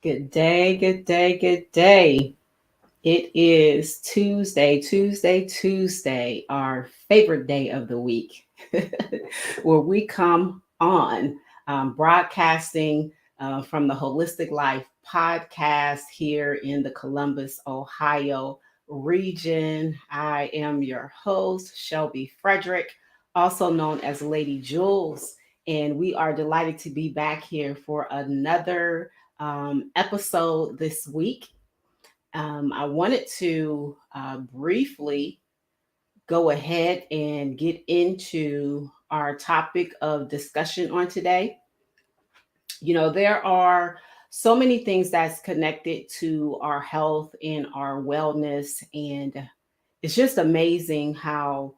Good day, good day, good day. It is Tuesday, our favorite day of the week, where we come on broadcasting from the Holistic Life podcast here in the Columbus, Ohio region. I am your host, Shelby Frederick, also known as Lady Jules, and we are delighted to be back here for another episode this week. I wanted to briefly go ahead and get into our topic of discussion on today. There are so many things that's connected to our health and our wellness, and it's just amazing how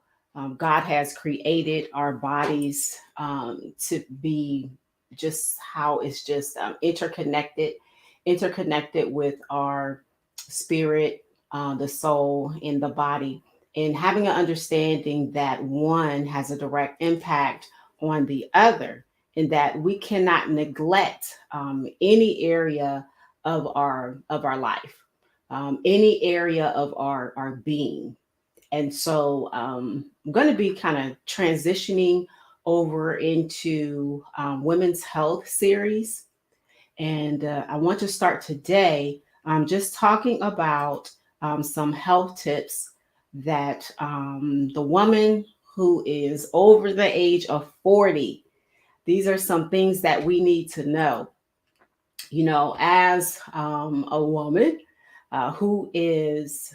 God has created our bodies to be just how it's just interconnected with our spirit, the soul, and the body, and having an understanding that one has a direct impact on the other, and that we cannot neglect any area of our life, any area of our being. And so I'm going to be kind of transitioning over into women's health series. And I want to start today just talking about some health tips that the woman who is over the age of 40, these are some things that we need to know. As a woman who is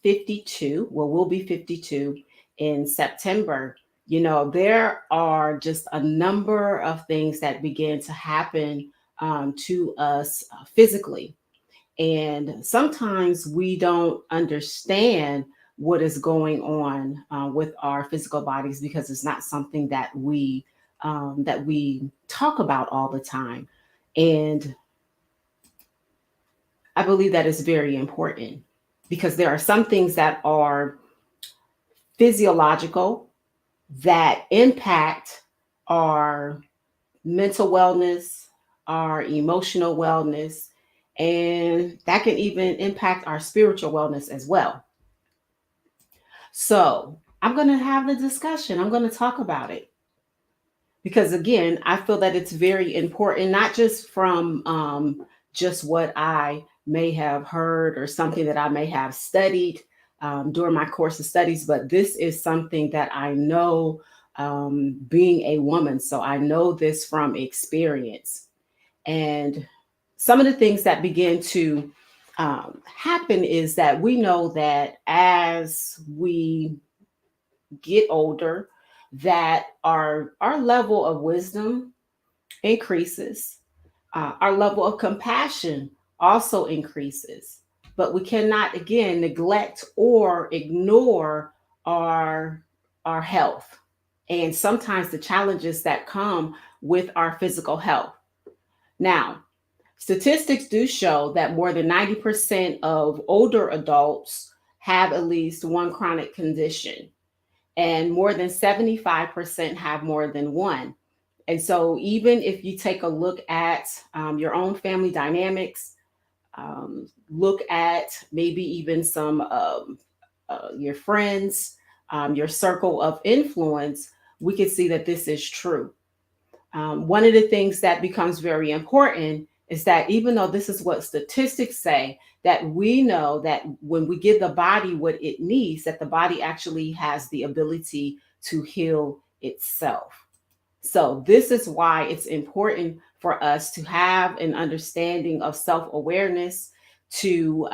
52, well, we'll be 52 in September. There are just a number of things that begin to happen to us physically. And sometimes we don't understand what is going on with our physical bodies because it's not something that we talk about all the time. And I believe that is very important because there are some things that are physiological that impact our mental wellness, our emotional wellness, and that can even impact our spiritual wellness as well. So, I'm going to have the discussion. I'm going to talk about it because, again, I feel that it's very important, not just from just what I may have heard or something that I may have studied during my course of studies, but this is something that I know being a woman. So I know this from experience. And some of the things that begin to happen is that we know that as we get older, that our level of wisdom increases, our level of compassion also increases, but we cannot again neglect or ignore our our health and sometimes the challenges that come with our physical health. Now, statistics do show that more than 90% of older adults have at least one chronic condition, and more than 75% have more than one. And so, even if you take a look at your own family dynamics, look at maybe even some your friends, your circle of influence, we can see that this is true. One of the things that becomes very important is that even though this is what statistics say, that we know that when we give the body what it needs, that the body actually has the ability to heal itself. So this is why it's important for us to have an understanding of self-awareness, to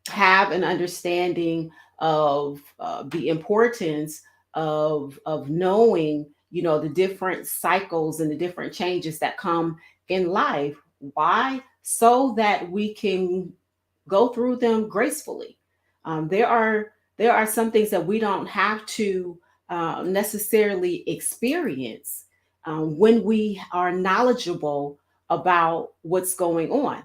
have an understanding of the importance of knowing, the different cycles and the different changes that come in life. Why? So that we can go through them gracefully. There are some things that we don't have to necessarily experience when we are knowledgeable about what's going on.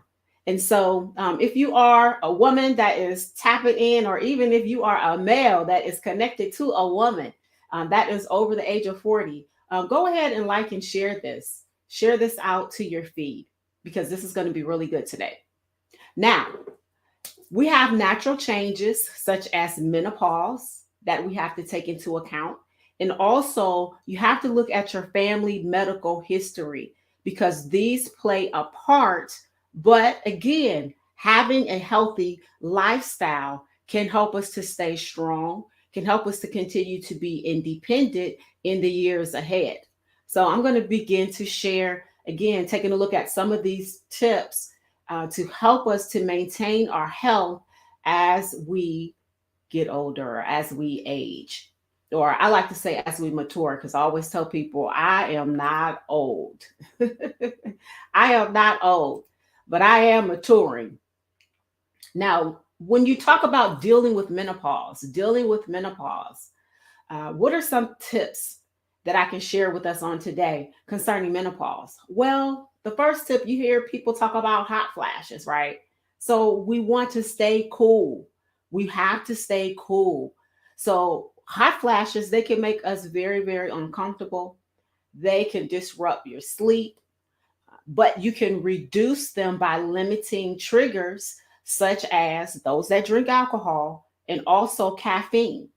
And so, if you are a woman that is tapping in, or even if you are a male that is connected to a woman that is over the age of 40, go ahead and like and share this. Share this out to your feed because this is going to be really good today. Now, we have natural changes such as menopause that we have to take into account. And also, you have to look at your family medical history because these play a part. But again, having a healthy lifestyle can help us to stay strong, can help us to continue to be independent in the years ahead. So, I'm going to begin to share again, taking a look at some of these tips to help us to maintain our health as we get older, as we age. Or I like to say as we mature, because I always tell people I am not old. I am not old, but I am maturing. Now, when you talk about dealing with menopause, what are some tips that I can share with us on today concerning menopause? Well, the first tip, you hear people talk about hot flashes, right? So we want to stay cool. We have to stay cool. So hot flashes, they can make us very, very uncomfortable. They can disrupt your sleep, but you can reduce them by limiting triggers such as those that drink alcohol and also caffeine.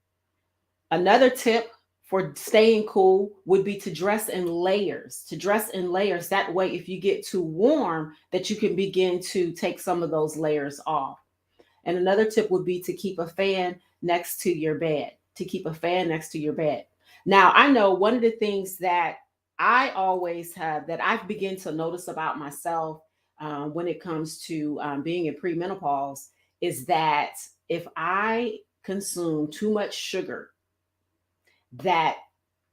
Another tip for staying cool would be to dress in layers, to dress in layers. That way, if you get too warm, that you can begin to take some of those layers off. And another tip would be to keep a fan next to your bed, to keep a fan next to your bed. Now, I know one of the things that I always have that I've begun to notice about myself when it comes to being in premenopause is that if I consume too much sugar, that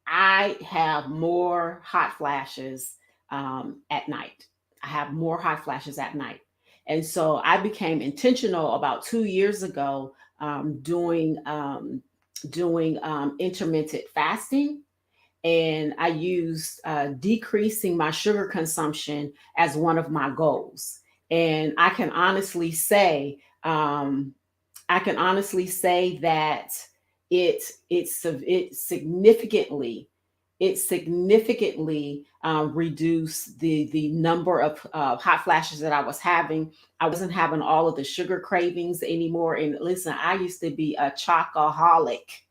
I have more hot flashes at night. I have more hot flashes at night. And so I became intentional about 2 years ago doing intermittent fasting, and I used decreasing my sugar consumption as one of my goals. And I can honestly say that it it significantly reduced the number of hot flashes that I was having. I wasn't having all of the sugar cravings anymore. And listen, I used to be a chocoholic.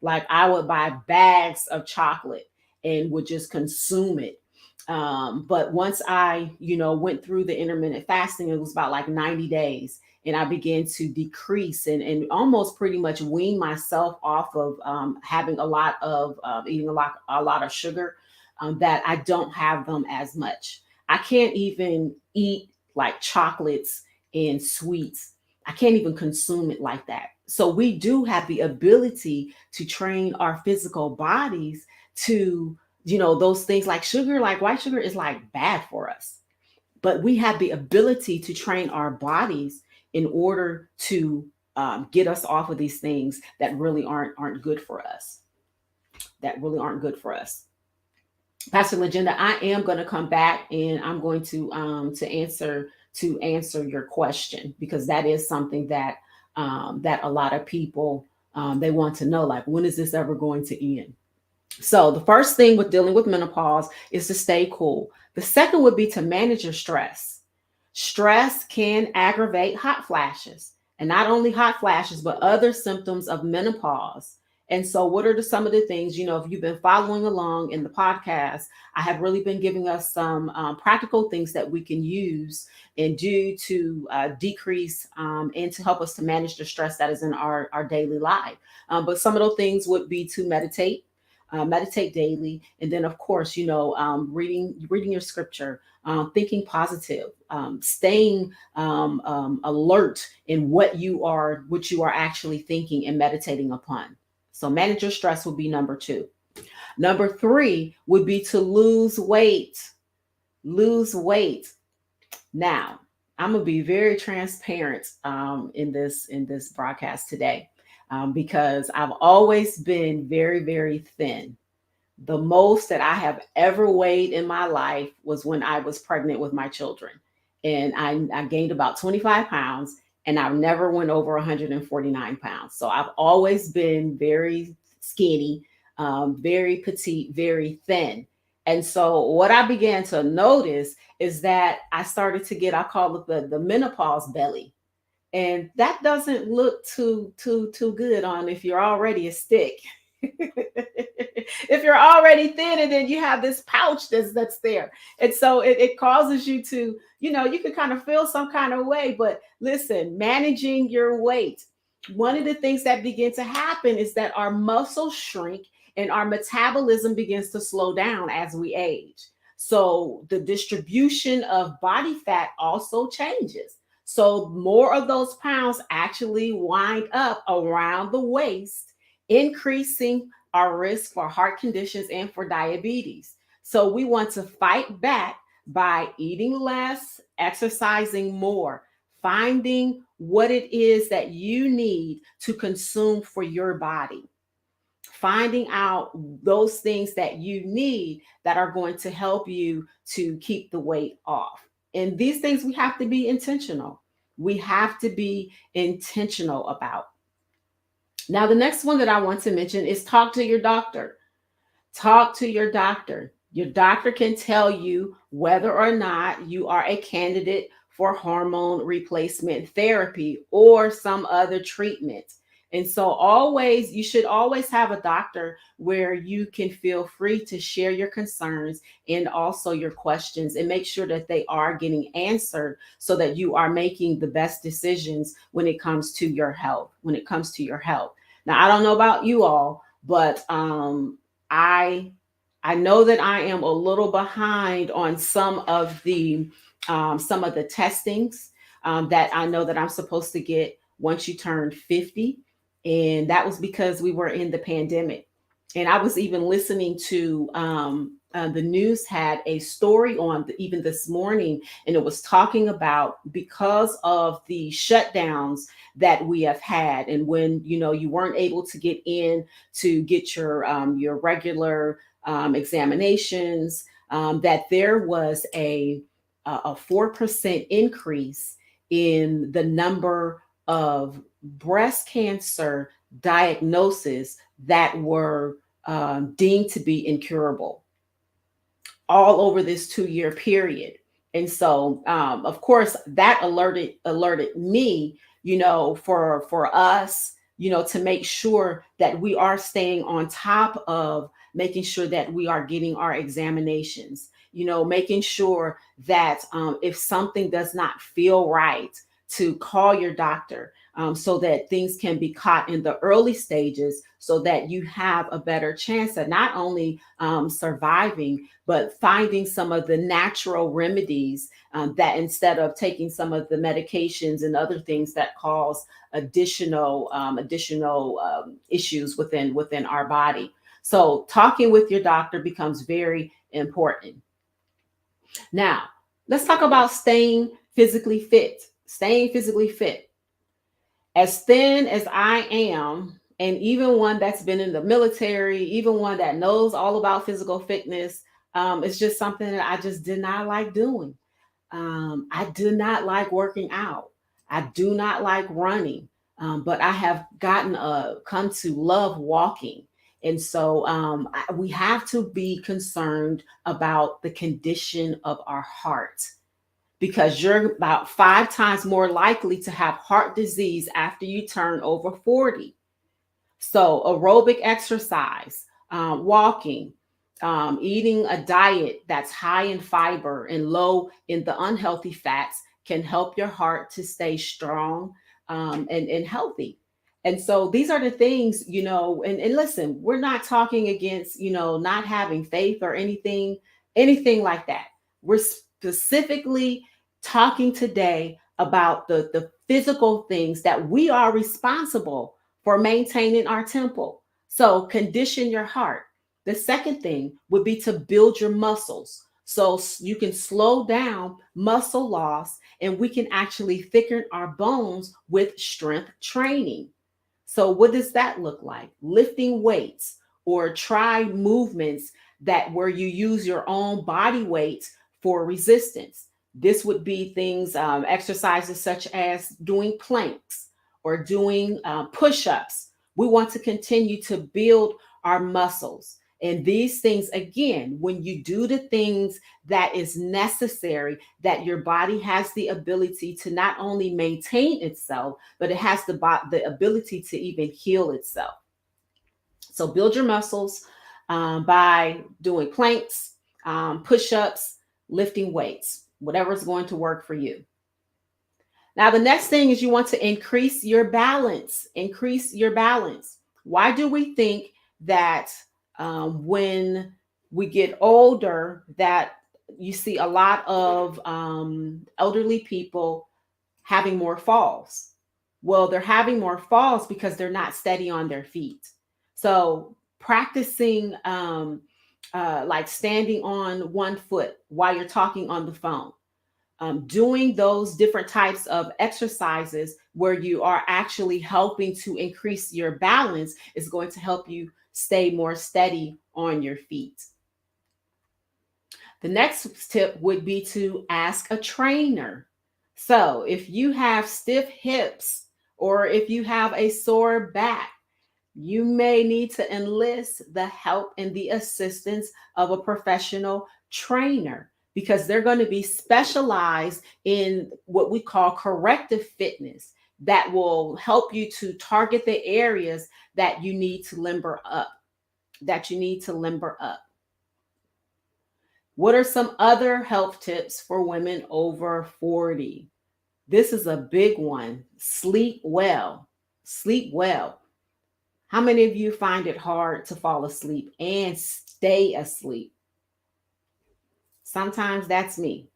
Like I would buy bags of chocolate and would just consume it. But once I, went through the intermittent fasting, it was about like 90 days. And I began to decrease and almost pretty much wean myself off of having a lot of eating a lot of sugar, that I don't have them as much. I can't even eat like chocolates and sweets. I can't even consume it like that. So we do have the ability to train our physical bodies to, those things like sugar, like white sugar is like bad for us. But we have the ability to train our bodies in order to get us off of these things that really aren't good for us. That really aren't good for us. Pastor Legenda, I am going to come back and I'm going to answer your question because that is something that that a lot of people they want to know, like when is this ever going to end? So the first thing with dealing with menopause is to stay cool. The second would be to manage your stress. Stress can aggravate hot flashes, and not only hot flashes, but other symptoms of menopause. And so, what are some of the things, if you've been following along in the podcast, I have really been giving us some practical things that we can use and do to decrease and to help us to manage the stress that is in our daily life. But some of those things would be to meditate daily, and then of course reading your scripture, thinking positive, staying alert in what you are actually thinking and meditating upon. So manage your stress would be number 2. Number 3 would be to lose weight. Now, I'm gonna be very transparent in this broadcast today, because I've always been very, very thin. The most that I have ever weighed in my life was when I was pregnant with my children. And I gained about 25 pounds and I've never went over 149 pounds. So I've always been very skinny, very petite, very thin. And so what I began to notice is that I started to get, I call it the menopause belly. And that doesn't look too good on if you're already a stick. If you're already thin and then you have this pouch that's there. And so it causes you to, you can kind of feel some kind of way. But listen, managing your weight, one of the things that begin to happen is that our muscles shrink and our metabolism begins to slow down as we age. So the distribution of body fat also changes. So more of those pounds actually wind up around the waist, increasing our risk for heart conditions and for diabetes. So we want to fight back by eating less, exercising more, finding what it is that you need to consume for your body, finding out those things that you need that are going to help you to keep the weight off. And these things we have to be intentional. We have to be intentional about. Now, the next one that I want to mention is talk to your doctor. Talk to your doctor. Your doctor can tell you whether or not you are a candidate for hormone replacement therapy or some other treatment. And so, you should always have a doctor where you can feel free to share your concerns and also your questions and make sure that they are getting answered so that you are making the best decisions when it comes to your health. When it comes to your health. Now, I don't know about you all, but I I know that I am a little behind on some of the testings that I know that I'm supposed to get once you turn 50, and that was because we were in the pandemic. And I was even listening to the news had a story on even this morning, and it was talking about because of the shutdowns that we have had, and when you weren't able to get in to get your regular examinations, that there was a 4% increase in the number of breast cancer diagnoses that were deemed to be incurable all over this 2-year period. And so, of course, that alerted me, for us, to make sure that we are staying on top of making sure that we are getting our examinations, making sure that if something does not feel right, to call your doctor, so that things can be caught in the early stages so that you have a better chance at not only surviving, but finding some of the natural remedies that instead of taking some of the medications and other things that cause additional issues within our body. So talking with your doctor becomes very important. Now, let's talk about staying physically fit. Staying physically fit. As thin as I am, and even one that's been in the military, even one that knows all about physical fitness, it's just something that I just did not like doing. I do not like working out. I do not like running, but I have come to love walking. And so we have to be concerned about the condition of our heart, because you're about 5 times more likely to have heart disease after you turn over 40. So, aerobic exercise, walking, eating a diet that's high in fiber and low in the unhealthy fats can help your heart to stay strong and healthy. And so these are the things, and listen, we're not talking against, not having faith or anything like that. We're specifically talking today about the physical things that we are responsible for maintaining our temple. So condition your heart. The second thing would be to build your muscles so you can slow down muscle loss and we can actually thicken our bones with strength training. So, what does that look like? Lifting weights or try movements that where you use your own body weight for resistance. This would be things, exercises such as doing planks or doing push ups. We want to continue to build our muscles. And these things, again, when you do the things that is necessary, that your body has the ability to not only maintain itself, but it has the ability to even heal itself. So build your muscles by doing planks, push-ups, lifting weights, whatever is going to work for you. Now, the next thing is you want to increase your balance. Increase your balance. Why do we think that when we get older, that you see a lot of elderly people having more falls? Well, they're having more falls because they're not steady on their feet. So practicing like standing on one foot while you're talking on the phone, doing those different types of exercises where you are actually helping to increase your balance is going to help you stay more steady on your feet. The next tip would be to ask a trainer. So if you have stiff hips or if you have a sore back, you may need to enlist the help and the assistance of a professional trainer, because they're going to be specialized in what we call corrective fitness that will help you to target the areas that you need to limber up, What are some other health tips for women over 40? This is a big one. Sleep well. Sleep well. How many of you find it hard to fall asleep and stay asleep? Sometimes that's me.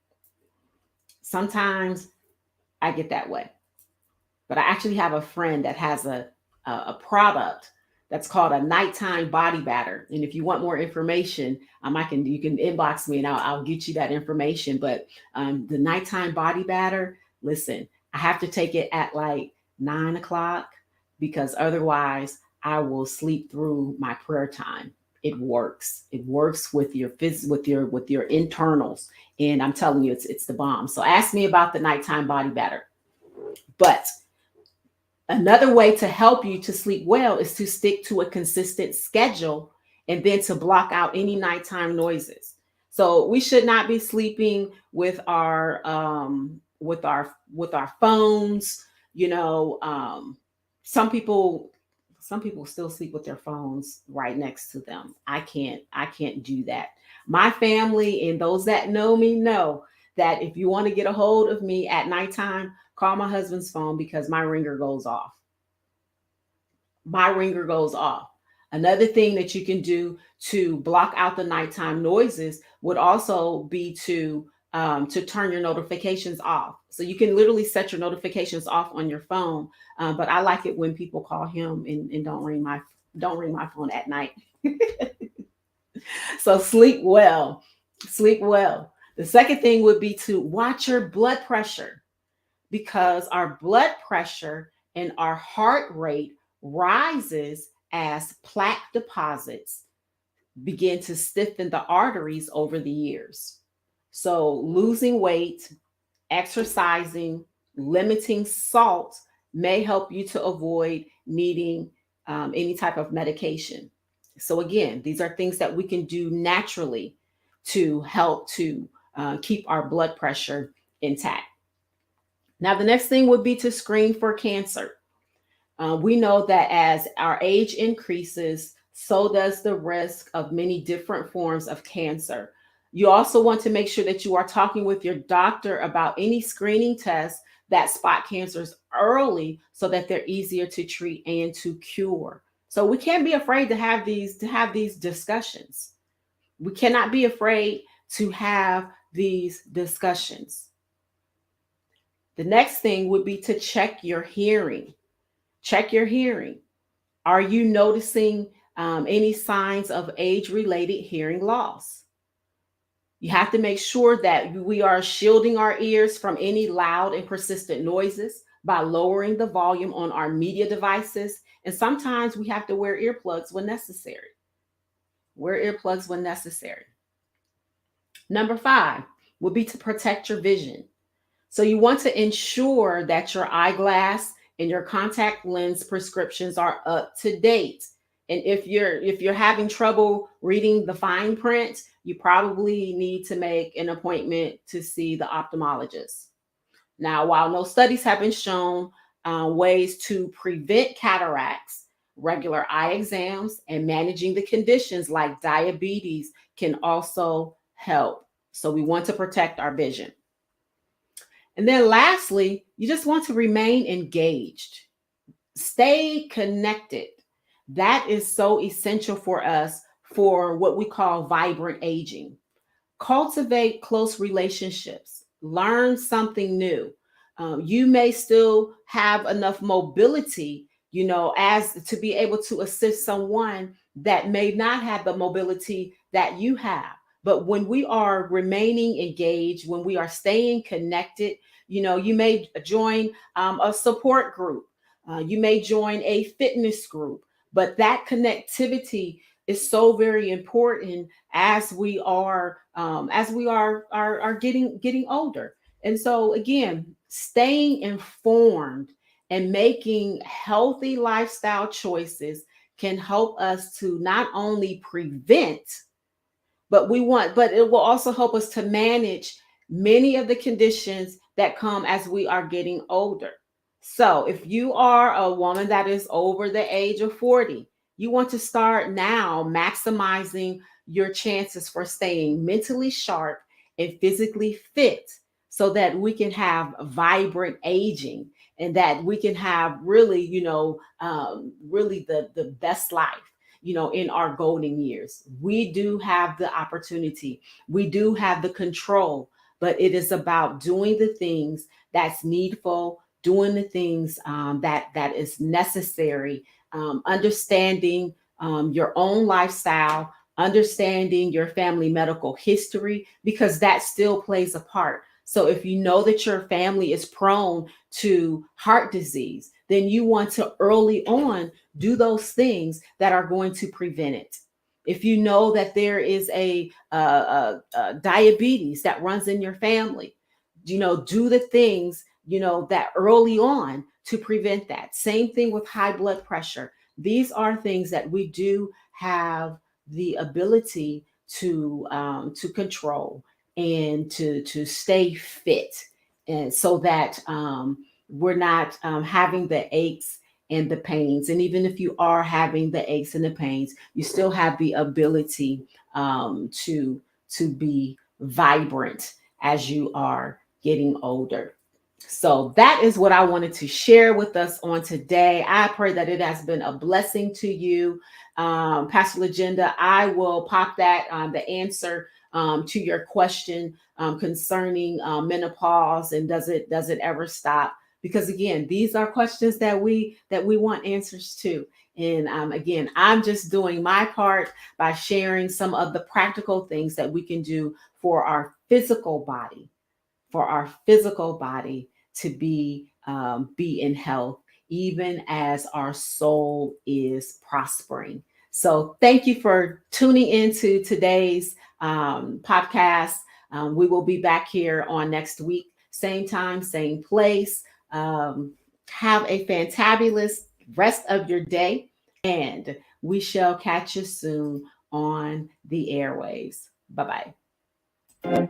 Sometimes I get that way. But I actually have a friend that has a product that's called a nighttime body batter. And if you want more information, you can inbox me and I'll get you that information. But the nighttime body batter, listen, I have to take it at like 9 o'clock because otherwise I will sleep through my prayer time. It works. It works with your with your internals, and I'm telling you, it's the bomb. So ask me about the nighttime body batter. But another way to help you to sleep well is to stick to a consistent schedule and then to block out any nighttime noises. So we should not be sleeping with our phones. Some people still sleep with their phones right next to them. I can't do that. My family and those that know me know that if you want to get a hold of me at nighttime, call my husband's phone because my ringer goes off. My ringer goes off. Another thing that you can do to block out the nighttime noises would also be to turn your notifications off. So you can literally set your notifications off on your phone. But I like it when people call him and don't ring my phone at night. So sleep well. Sleep well. The second thing would be to watch your blood pressure, because our blood pressure and our heart rate rises as plaque deposits begin to stiffen the arteries over the years. So losing weight, exercising, limiting salt may help you to avoid needing any type of medication. So again, these are things that we can do naturally to help to keep our blood pressure intact. Now, the next thing would be to screen for cancer. We know that as our age increases, so does the risk of many different forms of cancer. You also want to make sure that you are talking with your doctor about any screening tests that spot cancers early so that they're easier to treat and to cure. So we can't be afraid to have these discussions. We cannot be afraid to have these discussions. The next thing would be to check your hearing. Check your hearing. Are you noticing any signs of age-related hearing loss? You have to make sure that we are shielding our ears from any loud and persistent noises by lowering the volume on our media devices. And sometimes we have to wear earplugs when necessary. Wear earplugs when necessary. Number 5 would be to protect your vision. So you want to ensure that your eyeglass and your contact lens prescriptions are up to date. And if you're having trouble reading the fine print, you probably need to make an appointment to see the ophthalmologist. Now, while no studies have been shown ways to prevent cataracts, regular eye exams and managing the conditions like diabetes can also help. So we want to protect our vision. And then lastly, you just want to remain engaged. Stay connected. That is so essential for us for what we call vibrant aging. Cultivate close relationships, learn something new. You may still have enough mobility, as to be able to assist someone that may not have the mobility that you have. But when we are remaining engaged, when we are staying connected, you may join a support group, you may join a fitness group, but that connectivity is so very important as we are getting older. And so again, staying informed and making healthy lifestyle choices can help us to not only prevent, but it will also help us to manage many of the conditions that come as we are getting older. So if you are a woman that is over the age of 40, you want to start now maximizing your chances for staying mentally sharp and physically fit so that we can have vibrant aging and that we can have really, really the best life, in our golden years. We do have the opportunity, we do have the control, but it is about doing the things that's needful, doing the things that is necessary, understanding your own lifestyle, understanding your family medical history, because that still plays a part. So if you know that your family is prone to heart disease, then you want to early on do those things that are going to prevent it. If you know that there is a diabetes that runs in your family, do the things, that early on to prevent that. Same thing with high blood pressure. These are things that we do have the ability to control and to stay fit, and so that we're not having the aches and the pains. And even if you are having the aches and the pains, you still have the ability to be vibrant as you are getting older. So that is what I wanted to share with us on today. I pray that it has been a blessing to you. Pastor Legenda, I will pop that the answer to your question concerning menopause and does it ever stop? Because again, these are questions that we want answers to. And again, I'm just doing my part by sharing some of the practical things that we can do for our physical body to be in health, even as our soul is prospering. So thank you for tuning into today's podcast. We will be back here on next week, same time, same place. Have a fantabulous rest of your day, and we shall catch you soon on the airwaves. Bye bye.